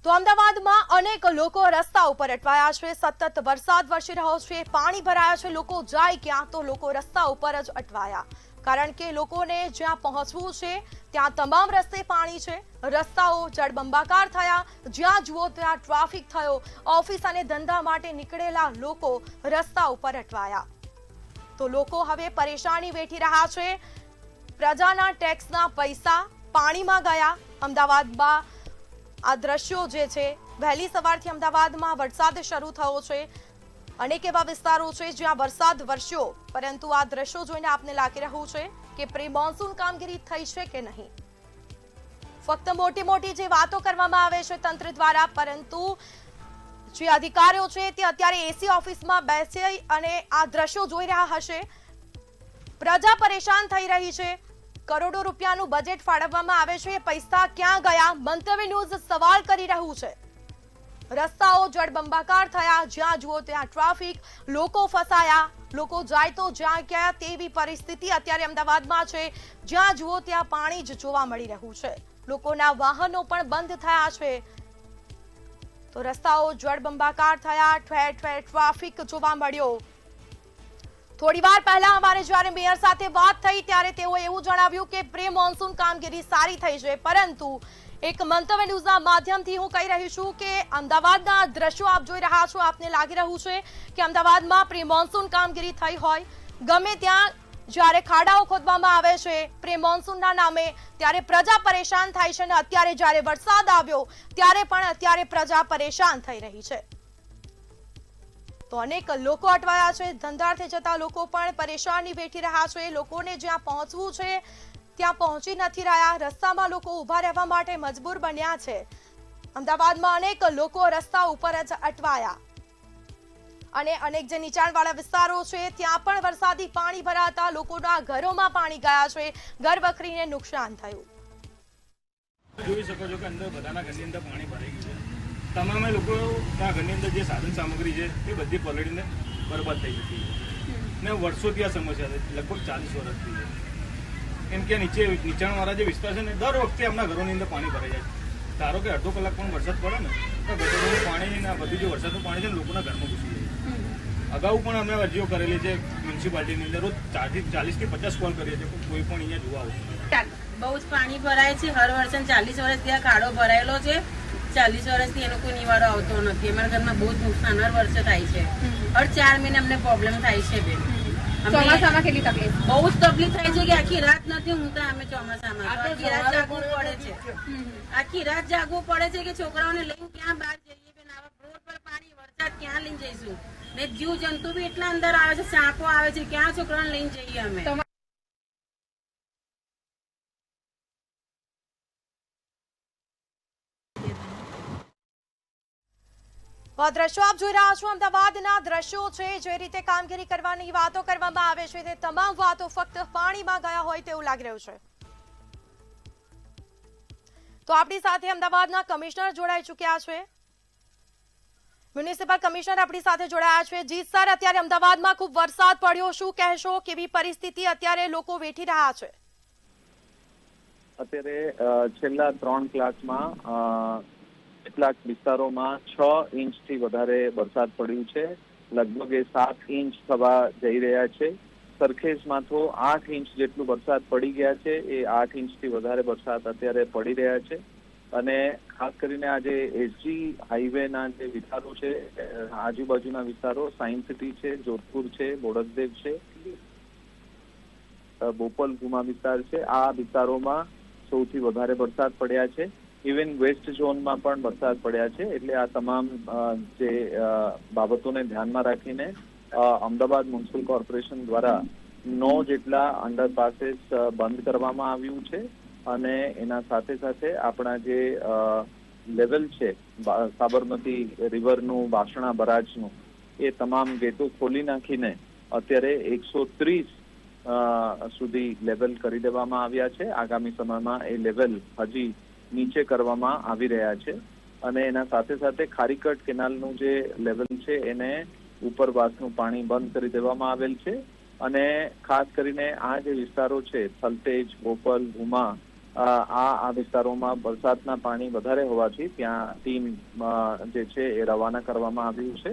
તો અમદાવાદમાં અનેક લોકો રસ્તા ઉપર અટવાયા છે। સતત વરસાદ વરસી રહ્યો છે, પાણી ભરાયા છે, લોકો જાય ક્યાં તો લોકો રસ્તા ઉપર જ અટવાયા, કારણ કે લોકોને જ્યાં પહોંચવું છે ત્યાં તમામ રસ્તે પાણી છે। રસ્તાઓ જળબંબાકાર થયા, જ્યાં જુઓ ત્યાં ટ્રાફિક થયો। ઓફિસ અને ધંધા માટે નીકળેલા લોકો રસ્તા ઉપર અટવાયા। તો લોકો હવે પરેશાની વેઠી રહ્યા છે। પ્રજાના ટેક્સના પૈસા પાણીમાં ગયા। અમદાવાદમાં આ દ્રશ્યો જે છે, વહેલી સવારથી અમદાવાદમાં વરસાદ શરૂ થયો છે। અનેક એવા વિસ્તારો છે જ્યાં વરસાદ વરસ્યો, પરંતુ આ દ્રશ્યો જોઈને આપને લાગી રહ્યું છે કે પ્રી મોન્સૂન કામગીરી થઈ છે કે નહીં। ફક્ત મોટી મોટી જે વાતો કરવામાં આવે છે તંત્ર દ્વારા, પરંતુ જે અધિકારીઓ છે તે અત્યારે એસી ઓફિસમાં બેસી અને આ દ્રશ્યો જોઈ રહ્યા હશે। પ્રજા પરેશાન થઈ રહી છે। કરોડો રૂપિયાનું બજેટ ફાળવવામાં આવે છે, પૈસા ક્યાં ગયા? મંતવ્ય ન્યૂઝ સવાલ કરી રહ્યું છે। રસ્તાઓ જળબંબાકાર થયા, જ્યાં જુઓ ત્યાં ટ્રાફિક, લોકો ફસાયા, લોકો જાય તો જ્યાં ગયા તેવી પરિસ્થિતિ અત્યારે અમદાવાદમાં છે। જ્યાં જુઓ ત્યાં પાણી જ જોવા મળી રહ્યું છે। લોકોના વાહનો પણ બંધ થયા છે, તો રસ્તાઓ જળબંબાકાર થયા, ઠેર ઠેર ટ્રાફિક જોવા મળ્યો। થોડી વાર પહેલા અમારે જ્યારે મેયર સાથે વાત થઈ ત્યારે તેઓએ એવું જણાવ્યું કે પ્રી મોન્સૂન કામગીરી સારી થઈ છે, પરંતુ એક મંતવ્ય ન્યૂઝના માધ્યમથી હું કહી રહી છું કે અમદાવાદના દ્રશ્યો આપ જોઈ રહ્યા છો, આપને લાગી રહ્યું છે કે અમદાવાદમાં પ્રી મોન્સૂન કામગીરી થઈ હોય। ગમે ત્યાં જ્યારે ખાડાઓ ખોદવામાં આવે છે પ્રી મોન્સૂનના નામે, ત્યારે પ્રજા પરેશાન થાય છે, અને અત્યારે જ્યારે વરસાદ આવ્યો ત્યારે પણ અત્યારે પ્રજા પરેશાન થઈ રહી છે। તો અનેક લોકો અટવાયા છે, ધંધાર્થે જતા લોકો પણ પરેશાની વેઠી રહ્યા છે। લોકોને જ્યાં પહોંચવું છે ત્યાં પહોંચી નથી રહ્યા, રસ્તામાં લોકો ઊભા રહેવા માટે મજબૂર બન્યા છે। અમદાવાદમાં અનેક લોકો રસ્તા ઉપર જ અટવાયા, અને અનેક જે નીચાણવાળા વિસ્તારો છે ત્યાં પણ વરસાદી પાણી ભરાતા લોકોના ઘરોમાં પાણી ગયા છે, ઘર વખરીને નુકસાન થયું। જોઈ શકો છો કે અંદર બધાના ઘરની અંદર પાણી ભરાઈ ગયું છે। તમામે લોકો ત્યાં ઘરની અંદર જે સાધન સામગ્રી છે એ બધી પલળીને બરબાદ થઈ જતી છે, ને વર્ષોથી આ સમસ્યા છે, લગભગ 40 વર્ષથી છે। કેમ કે નીચાણવાળા જે વિસ્તાર છે ને, દર વખતે એમના ઘરોની અંદર પાણી ભરાઈ જાય છે। ધારો કે અડધો કલાક પણ વરસાદ પડે ને તો ગટરનું પાણી ને બધું જે વરસાદનું પાણી છે ને લોકોના ઘરમાં ઘૂસી જાય। અગાઉ પણ અમે અરજીઓ કરેલી છે મ્યુનિસિપાલિટીની અંદર, રોજ 40 થી 50 કોલ કરીએ છીએ, કોઈ પણ અહીંયા જોવા આવતું। બહુ જ પાણી ભરાય છે હર વર્ષે। 40 વર્ષથી આ ખાડો ભરાયેલો છે, 40 વર્ષથી એનો કોઈ નિવારો આવતો નથી। અમારા ઘરમાં બહુ જ નુકસાન હર વર્ષે થાય છે, હર 4 મહિને અમને પ્રોબ્લેમ થાય છે બેન। ચોમાસામાં કેટલી તકલીફ? બહુ જ તકલીફ થાય છે કે આખી રાત નથી ઊંઘતા અમે ચોમાસામાં, આખી રાત જાગવું પડે છે, આખી રાત જાગવું પડે છે કે છોકરાઓને લઈને ક્યાં બહાર જઈએ બેન? આવા રોડ પર પાણી, વરસાદ ક્યાં લઈને જઈશું? ને જીવ જંતુ બી એટલા અંદર આવે છે, સાપો આવે છે, ક્યાં છોકરાઓને લઈને જઈએ અમે? આ દ્રશ્યો આપ જોઈ રહ્યા છો અમદાવાદના દ્રશ્યો છે। જે રીતે કામગીરી કરવાની વાતો કરવામાં આવે છે તે તમામ વાતો ફક્ત પાણીમાં ગયા હોય તેવું લાગી રહ્યું છે। તો આપણી સાથે અમદાવાદના કમિશનર જોડાઈ ચૂક્યા છે, મ્યુનિસિપલ કમિશનર આપણી સાથે જોડાયા છે। જી સર, અત્યારે અમદાવાદમાં ખૂબ વરસાદ પડ્યો, શું કહેશો? કેવી પરિસ્થિતિ અત્યારે લોકો વેઠી રહ્યા છે? અત્યારે છેલ્લા 3 કલાકમાં કેટલાક વિસ્તારોમાં 6 ઇંચથી વધારે વરસાદ પડ્યું છે, લગભગ 7 ઇંચ થવા જઈ રહ્યા છે। સરખેજમાં તો 8 ઇંચ જેટલું વરસાદ પડી ગયા છે, એ 8 ઇંચથી વધારે વરસાદ અત્યારે પડી રહ્યા છે। અને ખાસ કરીને આ જે એસજી હાઈવેના જે વિસ્તારો છે, આજુબાજુના વિસ્તારો સાયન્સ સિટી છે, જોધપુર છે, બોડકદેવ છે, બોપલ ગુમા વિસ્તાર છે, આ વિસ્તારોમાં સૌથી વધારે વરસાદ પડ્યા છે। ઇવન વેસ્ટ ઝોનમાં પણ વરસાદ પડ્યા છે। એટલે આ તમામ જે બાબતોને ધ્યાનમાં રાખીને અમદાવાદ મ્યુનિસિપલ કોર્પોરેશન દ્વારા 9 જેટલા અંડરપાસીસ બંધ કરવામાં આવ્યું છે, અને એના સાથે સાથે આપણા જે લેવલ છે સાબરમતી રિવરનું, વાસણા બરાજનું, એ તમામ ગેટો ખોલી નાખીને અત્યારે 130 સુધી લેવલ કરી દેવામાં આવ્યા છે। આગામી સમયમાં એ લેવલ હજી નીચે કરવામાં આવી રહ્યા છે, અને એના સાથે સાથે ખારીકટ કેનાલનું જે લેવલ છે એને ઉપરવાસનું પાણી બંધ કરી દેવામાં આવેલ છે। અને ખાસ કરીને આ જે વિસ્તારો છે થલતેજ, બોપલ, ગુમા આ વિસ્તારોમાં વરસાદના પાણી વધારે હોવાથી ત્યાં ટીમ જે છે એ રવાના કરવામાં આવ્યું છે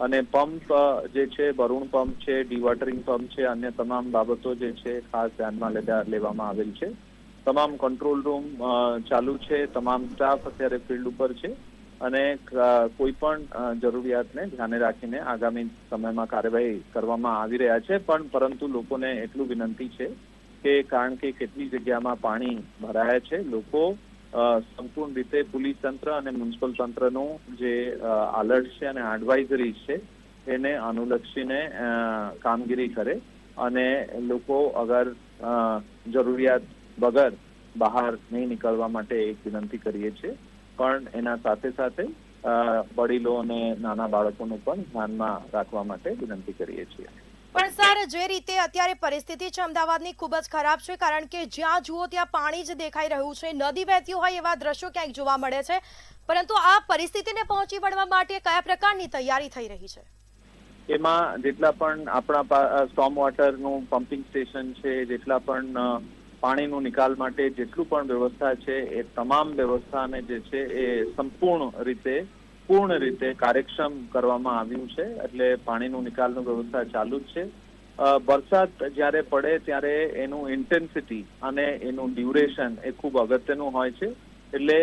અને પંપ જે છે વરુણ પંપ છે, ડીવોટરિંગ પંપ છે, અન્ય તમામ બાબતો જે છે ખાસ ધ્યાનમાં લેવામાં આવેલ છે. તમામ કંટ્રોલ રૂમ ચાલુ છે, તમામ સ્ટાફ અત્યારે ફિલ્ડ ઉપર છે અને કોઈ પણ જરૂરિયાતને ધ્યાને રાખીને આગામી સમયમાં કાર્યવાહી કરવામાં આવી રહ્યા છે. પરંતુ લોકોને એટલું વિનંતી છે કે કારણ કે કેટલી જગ્યામાં પાણી ભરાયા છે, લોકો સંપૂર્ણ રીતે પોલીસ તંત્ર અને મ્યુનિસિપલ તંત્રનું જે એલર્ટ છે અને એડવાઇઝરી છે એને અનુલક્ષીને કામગીરી કરે અને લોકો અગર જરૂરિયાત વગર બહાર નહીં નીકળવા માટે એક વિનંતી કરીએ છીએ. પણ એના સાથે સાથે વડીલો અને નાના બાળકોનું પણ ધ્યાનમાં રાખવા માટે વિનંતી કરીએ છીએ. પણ સર, જે રીતે અત્યારે પરિસ્થિતિ છે અમદાવાદની ખૂબ જ ખરાબ છે, કારણ કે જ્યાં જુઓ ત્યાં પાણી જ દેખાઈ રહ્યું છે, નદી વહેતી હોય એવા દ્રશ્યો ક્યાંક જોવા મળે છે. પરંતુ આ પરિસ્થિતિને પહોંચી વળવા માટે કયા પ્રકારની તૈયારી થઈ રહી છે? એમાં જેટલા પણ આપણા સ્ટોર્મ વોટરનું પમ્પિંગ સ્ટેશન છે, જેટલા પણ પાણીનું નિકાલ માટે જેટલું પણ વ્યવસ્થા છે એ તમામ વ્યવસ્થાને જે છે એ પૂર્ણ રીતે કાર્યક્ષમ કરવામાં આવ્યું છે. એટલે પાણીનું નિકાલનું વ્યવસ્થા ચાલુ જ છે. વરસાદ જ્યારે પડે ત્યારે એનું ઇન્ટેન્સિટી અને એનું ડ્યુરેશન એ ખૂબ અગત્યનું હોય છે. એટલે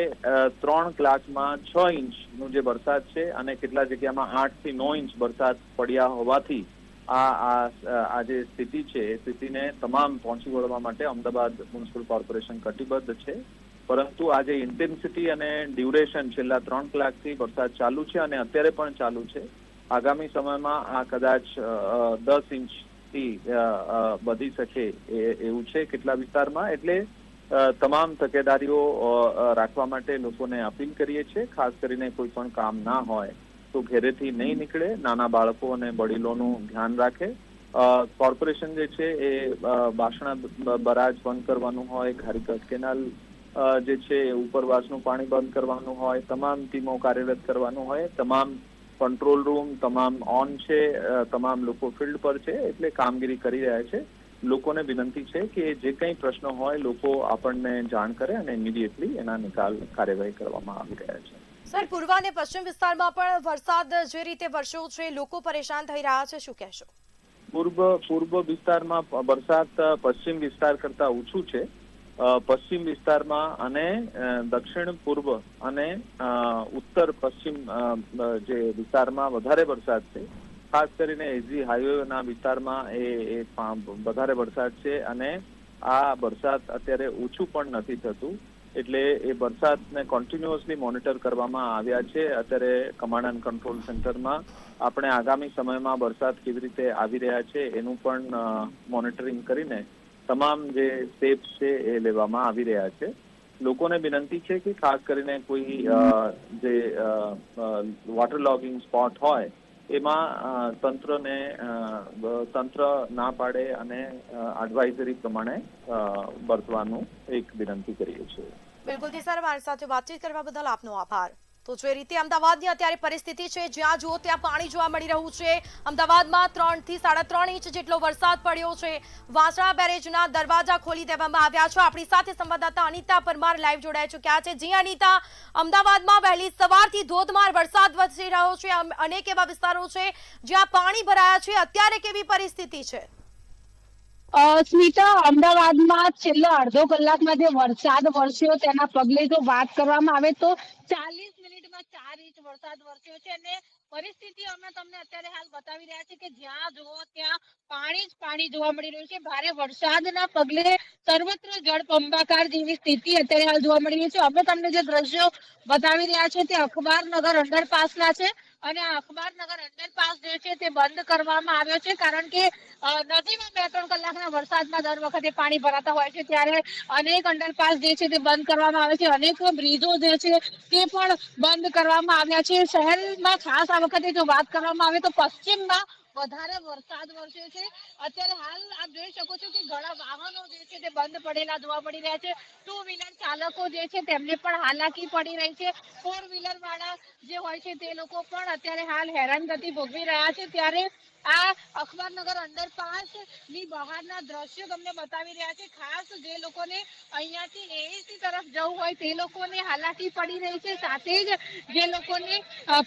3 કલાકમાં 6 ઇંચનો જે વરસાદ છે અને કેટલા જગ્યામાં 8 થી 9 ઇંચ વરસાદ પડ્યા હોવાથી આ જે સ્થિતિ છે એ સ્થિતિને તમામ પહોંચી વળવા માટે અમદાવાદ મ્યુનિસિપલ કોર્પોરેશન કટિબદ્ધ છે. પરંતુ આ જે ઇન્ટેન્સિટી અને ડ્યુરેશન છેલ્લા 3 કલાકથી વરસાદ ચાલુ છે અને અત્યારે પણ ચાલુ છે, આગામી સમયમાં આ કદાચ 10 ઇંચથી વધી શકે એવું છે કેટલા વિસ્તારમાં. એટલે તમામ તકેદારીઓ રાખવા માટે લોકોને અપીલ કરીએ છીએ. ખાસ કરીને કોઈ પણ કામ ના હોય તો ઘરેથી નહીં નીકળે, નાના બાળકો અને વડીલોનું ધ્યાન રાખે. કોર્પોરેશન જે છે એ બાસણા બરાજ બંધ કરવાનું હોય, ઘારીકટ કેનાલ જે છે ઉપરવાસનું પાણી બંધ કરવાનું હોય, તમામ ટીમો કાર્યરત કરવાનું હોય, તમામ કંટ્રોલ રૂમ તમામ ઓન છે, તમામ લોકો ફિલ્ડ પર છે, એટલે કામગીરી કરી રહ્યા છે. લોકોને વિનંતી છે કે જે કંઈ પ્રશ્નો હોય લોકો આપણને જાણ કરે અને ઇમિડિયેટલી એના નિકાલ કાર્યવાહી કરવામાં આવી રહ્યા છે. સર, પૂર્વ અને પશ્ચિમ વિસ્તારમાં પણ વરસાદ જે રીતે વરસ્યો છે, લોકો પરેશાન થઈ રહ્યા છે, શું કહેશો? પૂર્વ વિસ્તારમાં વરસાદ પશ્ચિમ વિસ્તાર કરતા ઓછું છે. પશ્ચિમ વિસ્તારમાં અને દક્ષિણ પૂર્વ અને ઉત્તર પશ્ચિમ જે વિસ્તારમાં વધારે વરસાદ છે. ખાસ કરીને એસજી હાઈવેના વિસ્તારમાં એ વધારે વરસાદ છે અને આ વરસાદ અત્યારે ઓછું પણ નથી થતું. એટલે એ વરસાદને કન્ટિન્યુઅસલી મોનિટર કરવામાં આવ્યા છે. અત્યારે કમાન્ડ એન્ડ કંટ્રોલ સેન્ટરમાં આપણે આગામી સમયમાં વરસાદ કેવી રીતે આવી રહ્યા છે એનું પણ મોનિટરિંગ કરીને તમામ જે સ્ટેપ્સ છે એ લેવામાં આવી રહ્યા છે. લોકોને વિનંતી છે કે ખાસ કરીને કોઈ જે વોટર લોગિંગ સ્પોટ હોય એમાં તંત્ર ના પાડે અને એડવાઇઝરી પ્રમાણે વર્તવાનું એક વિનંતી કરીએ છીએ. બિલકુલ સર, મારી સાથે વાતચીત કરવા બદલ આપનો આભાર. તો જે રીતે અમદાવાદની અત્યારે પરિસ્થિતિ છે, જ્યાં જુઓ ત્યાં પાણી જોવા મળી રહ્યું છે. અમદાવાદમાં 3 થી 3.5 ઇંચ જેટલો વરસાદ પડ્યો છે. વાસણા બેરેજના દરવાજા ખોલી દેવામાં આવ્યા છે. આપણી સાથે સંવાદદાતા અનિતા પરમાર લાઈવ જોડાઈ ચૂક્યા છે. જી અનિતા, અમદાવાદમાં વહેલી સવારથી ધોધમાર વરસાદ વરસી રહ્યો છે. અનેક એવા વિસ્તારો છે જ્યાં પાણી ભરાયા છે. અત્યારે કેવી પરિસ્થિતિ છે? સ્મિતા, અમદાવાદમાં છેલ્લા અડધો કલાકમાં જે વરસાદ વરસ્યો તેના પગલે જો વાત કરવામાં આવે તો 40 મિનિટમાં 4 ઇંચ વરસાદ વરસ્યો છે અને પરિસ્થિતિ અમે તમને અત્યારે હાલ બતાવી રહ્યા છે કે જ્યાં જુઓ ત્યાં પાણી જ પાણી જોવા મળી રહ્યું છે. ભારે વરસાદના પગલે સર્વત્ર જળબંબાકાર જેવી સ્થિતિ અત્યારે હાલ જોવા મળી રહી છે. અમે તમને જે દ્રશ્યો બતાવી રહ્યા છે તે અખબારનગર અંડરપાસના છે અને આ અખબારનગર અંડરપાસ જે છે તે બંધ કરવામાં આવ્યો છે કારણ કે નદીમાં 2-3 કલાકના વરસાદમાં દર વખતે પાણી ભરાતા હોય છે ત્યારે અનેક અંડરપાસ જે છે તે બંધ કરવામાં આવે છે. અનેક બ્રિજો જે છે તે પણ બંધ કરવામાં આવ્યા છે. શહેરમાં ખાસ આ વખતે જો વાત કરવામાં આવે તો પશ્ચિમમાં વધારે વરસાદ વરસ્યો છે. અત્યારે હાલ આપ જોઈ શકો છો કે ઘણા વાહનો જે છે તે બંધ પડેલા જોવા મળી રહ્યા છે. 2 વ્હીલર ચાલકો જે છે તેમને પણ હાલાકી પડી રહી છે. 4 વ્હીલર વાળા જે હોય છે તે લોકો પણ અત્યારે હાલ હેરાનગતિ ભોગવી રહ્યા છે. ત્યારે આ અખબારનગર અંડરપાસ ની બહારના દ્રશ્યો તમને બતાવી રહ્યા છે। ખાસ જે લોકોને અહીંયાથી એસી તરફ જવું હોય તે લોકોને હાલાકી પડી રહી છે, સાથે જ જે લોકોને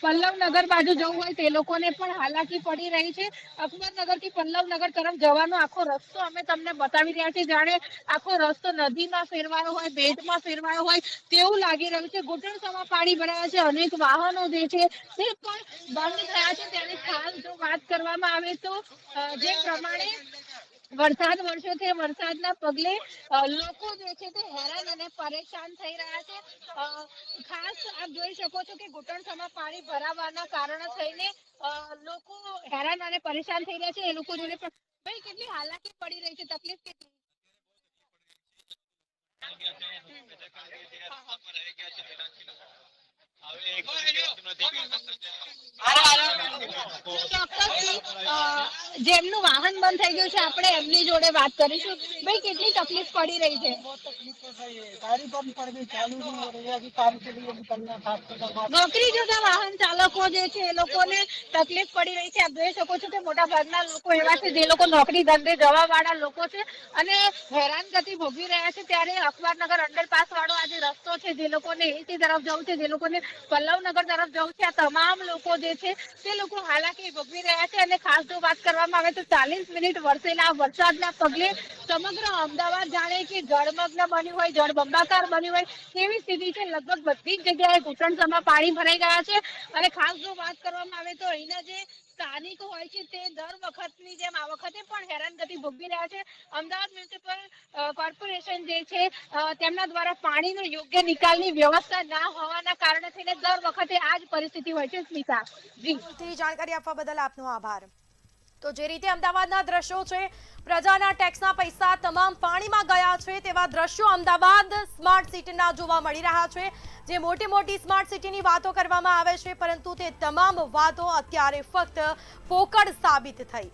પલ્લવનગર બાજુ જવું હોય તે લોકોને પણ હાલાકી પડી રહી છે। અખબારનગર થી પલ્લવનગર તરફ જવાનો આખો રસ્તો અમે તમને બતાવી રહ્યા છીએ, જાણે આખો રસ્તો નદીમાં ફેરવાયો હોય, બેટમાં ફેરવાયો હોય તેવું લાગી રહ્યું છે। ઘૂંટણસમાં પાણી ભરાયા છે, અનેક વાહનો જે છે તે પણ બંધ થયા છે। ત્યારે ખાસ જો વાત કરવામાં આવે તો જે પ્રમાણે વરસાદ વરસ્યો છે, વરસાદના પગલે લોકો જે છે તે હેરાન અને પરેશાન થઈ રહ્યા છે। ખાસ આપ જોઈ શકો છો કે ઘૂંટણસમાં પાણી ભરાવાના કારણે થઈને લોકો હેરાન અને પરેશાન થઈ રહ્યા છે। એ લોકો જોડે પણ ભાઈ કેટલી હાલાકી પડી રહી છે, તકલીફ કેટલી? જેમનું વાહન બંધ થઈ ગયું છે આપણે એમની જોડે વાત કરીશું। ભાઈ કેટલી તકલીફ પડી રહી છે? નોકરી જતા વાહન ચાલકો જે છે એ લોકોને તકલીફ પડી રહી છે। આપ જોઈ શકો છો કે મોટા ભાગના લોકો એવા છે જે લોકો નોકરી ધંધે જવા વાળા લોકો છે અને હેરાનગતિ ભોગવી રહ્યા છે। ત્યારે અખબારનગર અંડરપાસ વાળો આ જે રસ્તો છે, જે લોકોને એસી તરફ જવું છે, જે લોકોને પલ્લવનગર તરફ જવું છે, આ તમામ લોકો જે છે તે લોકો હાલાકી ભોગવી રહ્યા છે। અને ખાસ જો વાત કરવામાં આવે તો 40 મિનિટ વરસેલા વરસાદના પગલે સમગ્ર અમદાવાદ જાણે કે જળમગ્ન બન્યું હોય, જળબંબાકાર બન્યું હોય તેવી સ્થિતિ છે। લગભગ બધી જ જગ્યાએ ઘૂંટણસમાં પાણી ભરાઈ ગયા છે। અને ખાસ જો વાત કરવામાં આવે તો અહીંના જે સ્થાનિકો હોય છે તે દર વખતની જેમ આ વખતે પણ હેરાનગતિ ભોગવી રહ્યા છે। અમદાવાદ મ્યુનિસિપલ કોર્પોરેશન જે છે તેમના દ્વારા પાણીનો યોગ્ય નિકાલની વ્યવસ્થા ના હોવાના કારણે થઈને દર વખતે આ જ પરિસ્થિતિ હોય છે। સ્મિતા જી, જાણકારી આપવા બદલ આપનો આભાર। તો જે રીતે અમદાવાદના દ્રશ્યો છે, પ્રજાના ટેક્સના પૈસા તમામ પાણીમાં ગયા છે તેવા દ્રશ્યો અમદાવાદ સ્માર્ટ સિટીના જોવા મળી રહ્યા છે। જે મોટી મોટી સ્માર્ટ સિટીની વાતો કરવામાં આવે છે, પરંતુ તે તમામ વાતો અત્યારે ફક્ત પોકળ સાબિત થઈ।